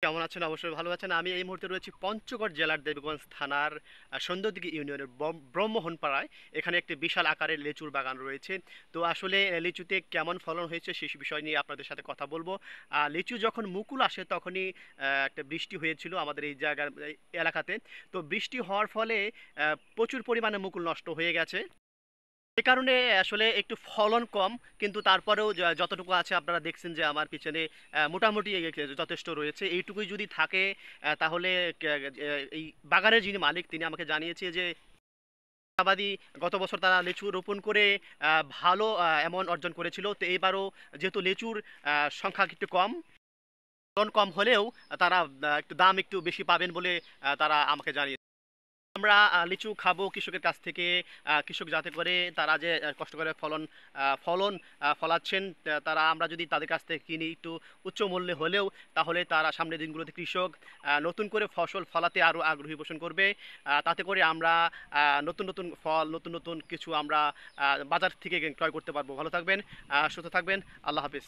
কেমন আছেন? অবশ্যই ভালো আছেন। আমি এই মুহূর্তে রয়েছি পঞ্চগড় জেলার দেবীগঞ্জ থানার সন্ধ্যদিঘি ইউনিয়নের ব্রহ্মহন পাড়ায়। এখানে একটি বিশাল আকারের লিচুর বাগান রয়েছে। তো আসলে লিচুতে কেমন ফলন হয়েছে সে বিষয় নিয়ে আপনাদের সাথে কথা বলবো। লিচু যখন মুকুল আসে তখনই একটা বৃষ্টি হয়েছিল আমাদের এই জায়গার এই এলাকাতে। তো বৃষ্টি হওয়ার ফলে প্রচুর পরিমাণে মুকুল নষ্ট হয়ে গেছে। এ কারণে আসলে একটু ফলন কম, কিন্তু তারপরেও যতটুকু আছে আপনারা দেখছেন যে আমার পিছনে মোটামুটি যথেষ্ট রয়েছে। এইটুকুই যদি থাকে তাহলে এই বাগানের যিনি মালিক তিনি আমাকে জানিয়েছে যে আবাদি গত বছর তারা লিচু রোপণ করে ভালো অ্যামাউন্ট অর্জন করেছিল। তো এইবারও যেহেতু লিচুর সংখ্যা একটু কম, ফলন কম হলেও তারা একটু দাম একটু বেশি পাবেন বলে তারা আমাকে জানিয়েছে। আমরা লিচু খাবো কৃষকের কাছ থেকে। কৃষক যাতে করে তারা যে কষ্ট করে ফলন ফলাচ্ছেন, তারা আমরা যদি তাদের কাছ থেকে কিনি একটু উচ্চ মূল্যে হলেও, তাহলে তারা সামনের দিনগুলোতে কৃষক নতুন করে ফসল ফলাতে আরও আগ্রহী পোষণ করবে। তাতে করে আমরা নতুন নতুন ফল, নতুন নতুন কিছু আমরা বাজার থেকে ক্রয় করতে পারবো। ভালো থাকবেন, সুস্থ থাকবেন। আল্লাহ হাফিজ।